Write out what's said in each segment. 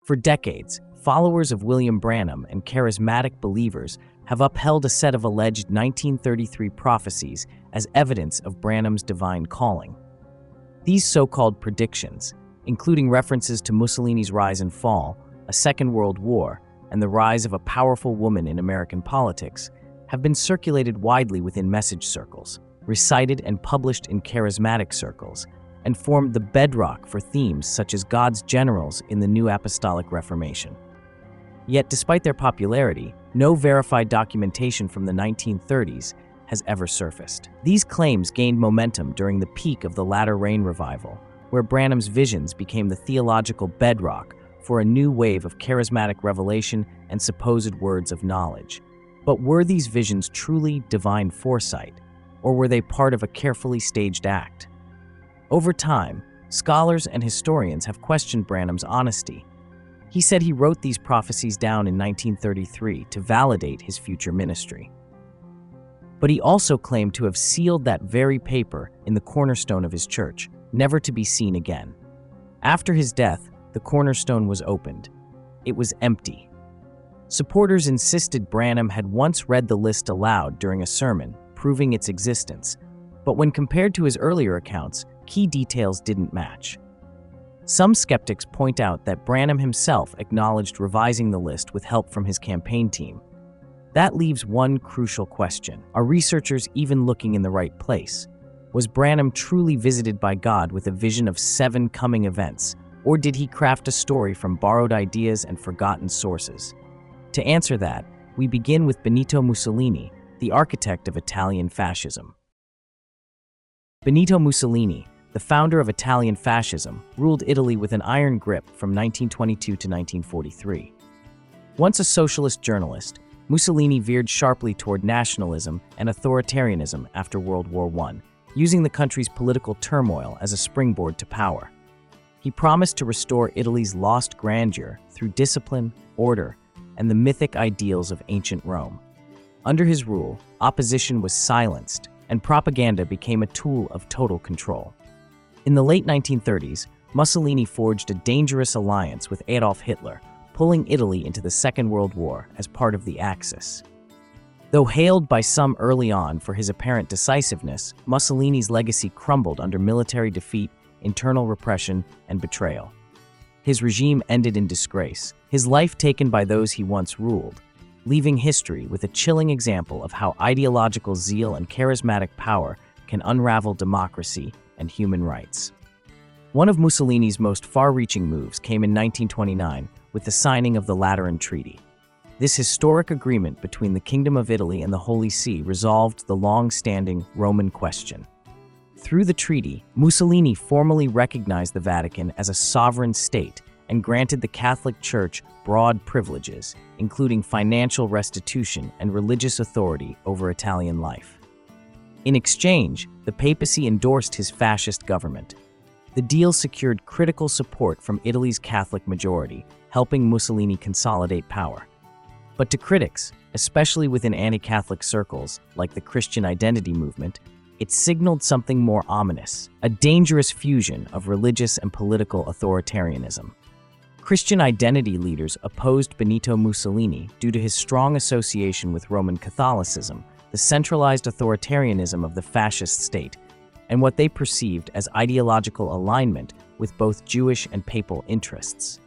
For decades, followers of William Branham and charismatic believers have upheld a set of alleged 1933 prophecies as evidence of Branham's divine calling. These so-called predictions, including references to Mussolini's rise and fall, a Second World War, and the rise of a powerful woman in American politics, have been circulated widely within message circles, recited and published in charismatic circles, and formed the bedrock for themes such as God's generals in the new Apostolic Reformation. Yet, despite their popularity, no verified documentation from the 1930s has ever surfaced. These claims gained momentum during the peak of the Latter Rain revival, where Branham's visions became the theological bedrock for a new wave of charismatic revelation and supposed words of knowledge. But were these visions truly divine foresight, or were they part of a carefully staged act? Over time, scholars and historians have questioned Branham's honesty. He said he wrote these prophecies down in 1933 to validate his future ministry. But he also claimed to have sealed that very paper in the cornerstone of his church, never to be seen again. After his death, the cornerstone was opened. It was empty. Supporters insisted Branham had once read the list aloud during a sermon, proving its existence, but when compared to his earlier accounts, key details didn't match. Some skeptics point out that Branham himself acknowledged revising the list with help from his campaign team. That leaves one crucial question. Are researchers even looking in the right place? Was Branham truly visited by God with a vision of 7 coming events, or did he craft a story from borrowed ideas and forgotten sources? To answer that, we begin with Benito Mussolini, the architect of Italian fascism. Benito Mussolini, the founder of Italian fascism, ruled Italy with an iron grip from 1922 to 1943. Once a socialist journalist, Mussolini veered sharply toward nationalism and authoritarianism after World War I, using the country's political turmoil as a springboard to power. He promised to restore Italy's lost grandeur through discipline, order, and the mythic ideals of ancient Rome. Under his rule, opposition was silenced, and propaganda became a tool of total control. In the late 1930s, Mussolini forged a dangerous alliance with Adolf Hitler, pulling Italy into the Second World War as part of the Axis. Though hailed by some early on for his apparent decisiveness, Mussolini's legacy crumbled under military defeat, internal repression, and betrayal. His regime ended in disgrace, his life taken by those he once ruled, leaving history with a chilling example of how ideological zeal and charismatic power can unravel democracy and human rights. One of Mussolini's most far-reaching moves came in 1929 with the signing of the Lateran Treaty. This historic agreement between the Kingdom of Italy and the Holy See resolved the long-standing Roman question. Through the treaty, Mussolini formally recognized the Vatican as a sovereign state and granted the Catholic Church broad privileges, including financial restitution and religious authority over Italian life. In exchange, the papacy endorsed his fascist government. The deal secured critical support from Italy's Catholic majority, helping Mussolini consolidate power. But to critics, especially within anti-Catholic circles like the Christian identity movement, it signaled something more ominous, a dangerous fusion of religious and political authoritarianism. Christian identity leaders opposed Benito Mussolini due to his strong association with Roman Catholicism, the centralized authoritarianism of the fascist state, and what they perceived as ideological alignment with both Jewish and papal interests.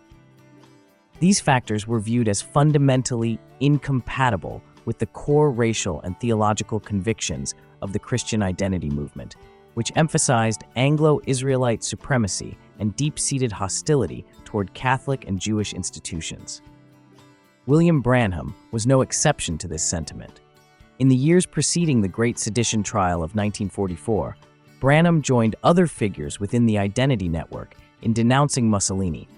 These factors were viewed as fundamentally incompatible with the core racial and theological convictions of the Christian identity movement, which emphasized Anglo-Israelite supremacy and deep-seated hostility toward Catholic and Jewish institutions. William Branham was no exception to this sentiment. In the years preceding the Great Sedition trial of 1944, Branham joined other figures within the Identity Network in denouncing Mussolini.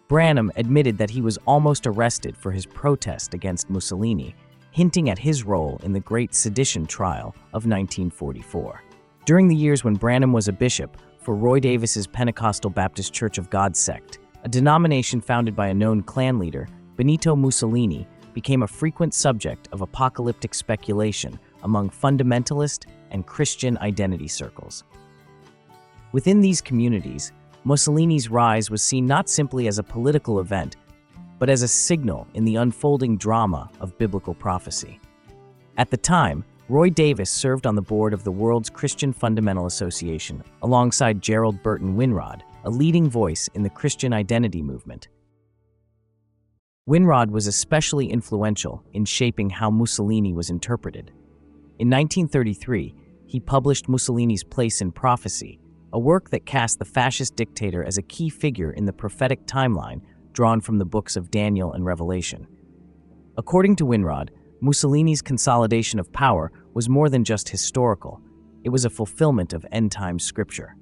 Branham admitted that he was almost arrested for his protest against Mussolini, hinting at his role in the Great Sedition trial of 1944. During the years when Branham was a bishop for Roy Davis's Pentecostal Baptist Church of God sect, a denomination founded by a known Klan leader, Benito Mussolini became a frequent subject of apocalyptic speculation among fundamentalist and Christian identity circles. Within these communities, Mussolini's rise was seen not simply as a political event, but as a signal in the unfolding drama of biblical prophecy. At the time, Roy Davis served on the board of the World's Christian Fundamental Association alongside Gerald Winrod, a leading voice in the Christian identity movement. Winrod was especially influential in shaping how Mussolini was interpreted. In 1933, he published Mussolini's Place in Prophecy, a work that cast the fascist dictator as a key figure in the prophetic timeline drawn from the books of Daniel and Revelation. According to Winrod, Mussolini's consolidation of power was more than just historical. It was a fulfillment of end-time scripture.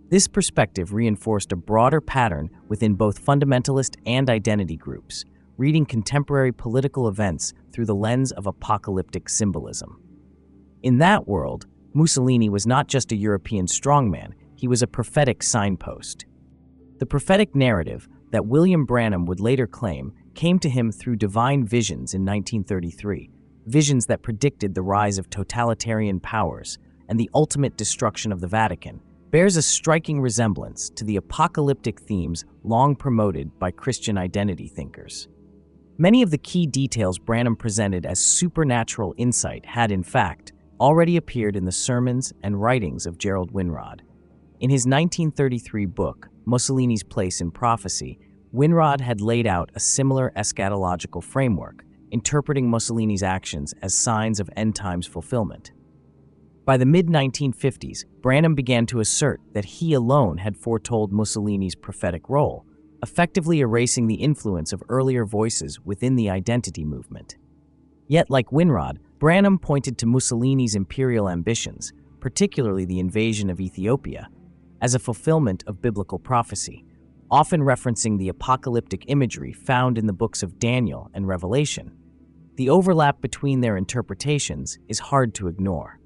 This perspective reinforced a broader pattern within both fundamentalist and identity groups, reading contemporary political events through the lens of apocalyptic symbolism. In that world, Mussolini was not just a European strongman, he was a prophetic signpost. The prophetic narrative that William Branham would later claim came to him through divine visions in 1933, visions that predicted the rise of totalitarian powers and the ultimate destruction of the Vatican, bears a striking resemblance to the apocalyptic themes long promoted by Christian identity thinkers. Many of the key details Branham presented as supernatural insight had, in fact, already appeared in the sermons and writings of Gerald Winrod. In his 1933 book, Mussolini's Place in Prophecy, Winrod had laid out a similar eschatological framework, interpreting Mussolini's actions as signs of end-times fulfillment. By the mid-1950s, Branham began to assert that he alone had foretold Mussolini's prophetic role, effectively erasing the influence of earlier voices within the identity movement. Yet, like Winrod, Branham pointed to Mussolini's imperial ambitions, particularly the invasion of Ethiopia, as a fulfillment of biblical prophecy, often referencing the apocalyptic imagery found in the books of Daniel and Revelation. The overlap between their interpretations is hard to ignore.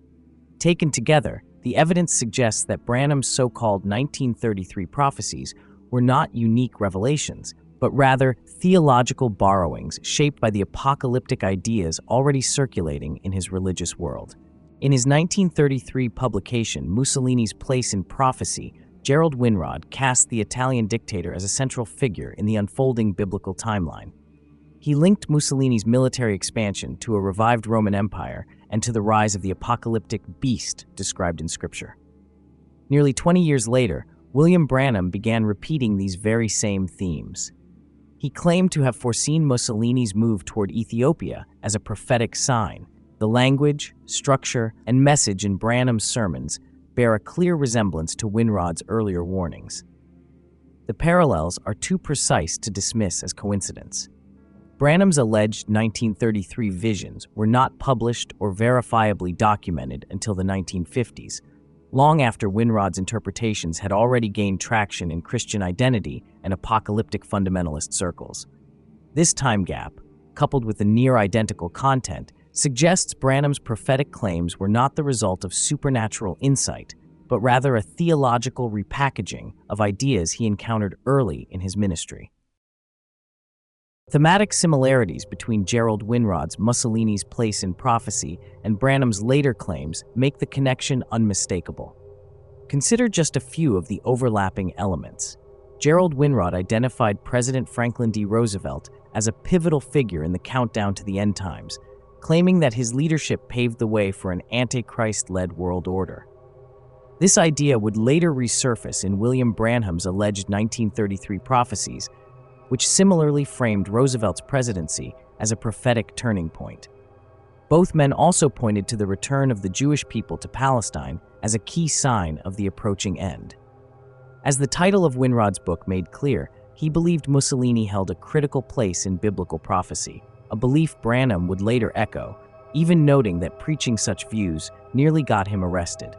Taken together, the evidence suggests that Branham's so-called 1933 prophecies were not unique revelations, but rather theological borrowings shaped by the apocalyptic ideas already circulating in his religious world. In his 1933 publication, Mussolini's Place in Prophecy, Gerald Winrod cast the Italian dictator as a central figure in the unfolding biblical timeline. He linked Mussolini's military expansion to a revived Roman Empire and to the rise of the apocalyptic beast described in Scripture. Nearly 20 years later, William Branham began repeating these very same themes. He claimed to have foreseen Mussolini's move toward Ethiopia as a prophetic sign. The language, structure, and message in Branham's sermons bear a clear resemblance to Winrod's earlier warnings. The parallels are too precise to dismiss as coincidence. Branham's alleged 1933 visions were not published or verifiably documented until the 1950s, long after Winrod's interpretations had already gained traction in Christian identity and apocalyptic fundamentalist circles. This time gap, coupled with the near-identical content, suggests Branham's prophetic claims were not the result of supernatural insight, but rather a theological repackaging of ideas he encountered early in his ministry. Thematic similarities between Gerald Winrod's Mussolini's Place in Prophecy and Branham's later claims make the connection unmistakable. Consider just a few of the overlapping elements. Gerald Winrod identified President Franklin D. Roosevelt as a pivotal figure in the countdown to the end times, claiming that his leadership paved the way for an Antichrist-led world order. This idea would later resurface in William Branham's alleged 1933 prophecies, which similarly framed Roosevelt's presidency as a prophetic turning point. Both men also pointed to the return of the Jewish people to Palestine as a key sign of the approaching end. As the title of Winrod's book made clear, he believed Mussolini held a critical place in biblical prophecy, a belief Branham would later echo, even noting that preaching such views nearly got him arrested.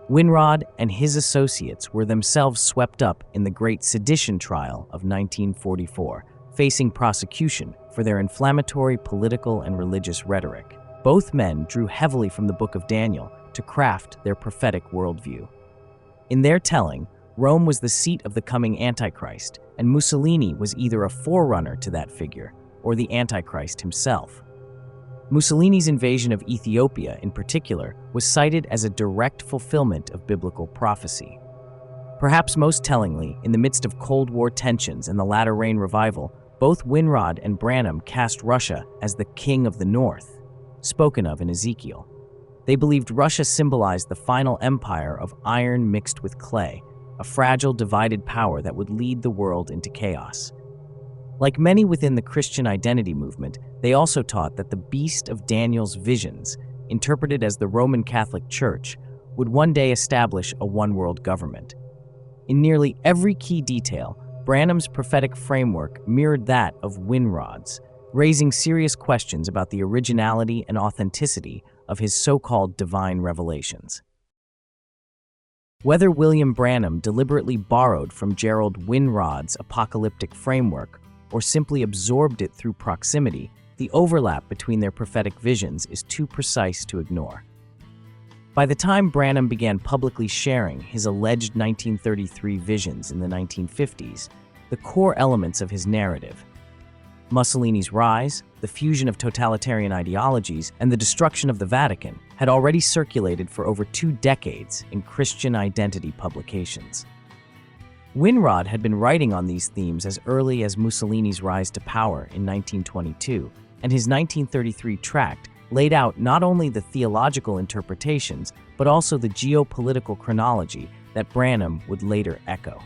Winrod and his associates were themselves swept up in the Great Sedition Trial of 1944, facing prosecution for their inflammatory political and religious rhetoric. Both men drew heavily from the Book of Daniel to craft their prophetic worldview. In their telling, Rome was the seat of the coming Antichrist, and Mussolini was either a forerunner to that figure or the Antichrist himself. Mussolini's invasion of Ethiopia, in particular, was cited as a direct fulfillment of biblical prophecy. Perhaps most tellingly, in the midst of Cold War tensions and the latter-rain revival, Both Winrod and Branham cast Russia as the King of the North, spoken of in Ezekiel. They believed Russia symbolized the final empire of iron mixed with clay, a fragile, divided power that would lead the world into chaos. Like many within the Christian identity movement, they also taught that the beast of Daniel's visions, interpreted as the Roman Catholic Church, would one day establish a one-world government. In nearly every key detail, Branham's prophetic framework mirrored that of Winrod's, raising serious questions about the originality and authenticity of his so-called divine revelations. Whether William Branham deliberately borrowed from Gerald Winrod's apocalyptic framework or simply absorbed it through proximity, the overlap between their prophetic visions is too precise to ignore. By the time Branham began publicly sharing his alleged 1933 visions in the 1950s, the core elements of his narrative, Mussolini's rise, the fusion of totalitarian ideologies, and the destruction of the Vatican, had already circulated for over 2 decades in Christian identity publications. Winrod had been writing on these themes as early as Mussolini's rise to power in 1922, and his 1933 tract laid out not only the theological interpretations, but also the geopolitical chronology that Branham would later echo.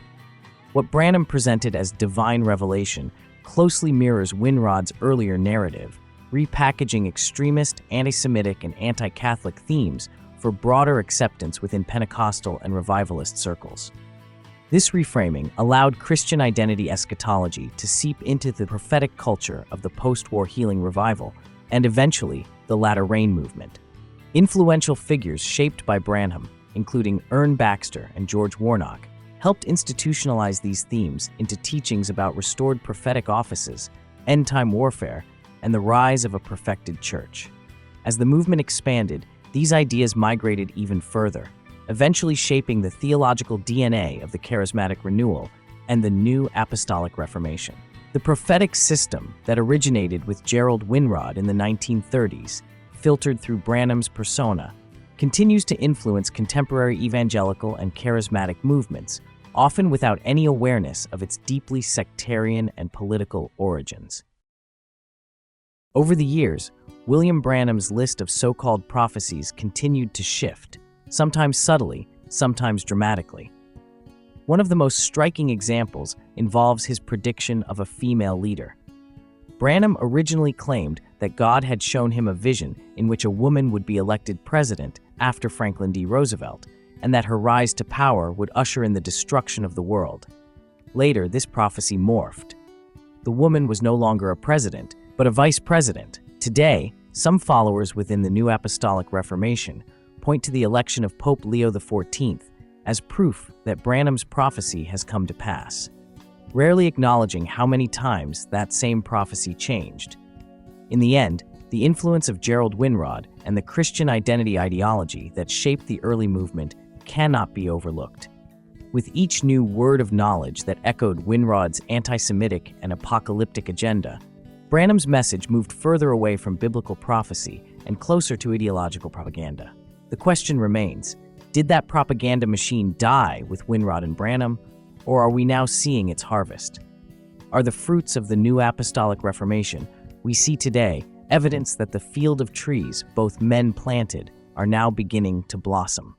What Branham presented as divine revelation closely mirrors Winrod's earlier narrative, repackaging extremist, anti-Semitic, and anti-Catholic themes for broader acceptance within Pentecostal and revivalist circles. This reframing allowed Christian identity eschatology to seep into the prophetic culture of the post-war healing revival and eventually the Latter-Rain movement. Influential figures shaped by Branham, including Ern Baxter and George Warnock, helped institutionalize these themes into teachings about restored prophetic offices, end-time warfare, and the rise of a perfected church. As the movement expanded, these ideas migrated even further, eventually shaping the theological DNA of the Charismatic Renewal and the new Apostolic Reformation. The prophetic system that originated with Gerald Winrod in the 1930s, filtered through Branham's persona, continues to influence contemporary evangelical and charismatic movements, often without any awareness of its deeply sectarian and political origins. Over the years, William Branham's list of so-called prophecies continued to shift, sometimes subtly, sometimes dramatically. One of the most striking examples involves his prediction of a female leader. Branham originally claimed that God had shown him a vision in which a woman would be elected president after Franklin D. Roosevelt, and that her rise to power would usher in the destruction of the world. Later, this prophecy morphed. The woman was no longer a president, but a vice president. Today, some followers within the New Apostolic Reformation point to the election of Pope Leo XIV as proof that Branham's prophecy has come to pass, rarely acknowledging how many times that same prophecy changed. In the end, the influence of Gerald Winrod and the Christian identity ideology that shaped the early movement cannot be overlooked. With each new word of knowledge that echoed Winrod's anti-Semitic and apocalyptic agenda, Branham's message moved further away from biblical prophecy and closer to ideological propaganda. The question remains, did that propaganda machine die with Winrod and Branham, or are we now seeing its harvest? Are the fruits of the New Apostolic Reformation we see today evidence that the field of trees both men planted are now beginning to blossom?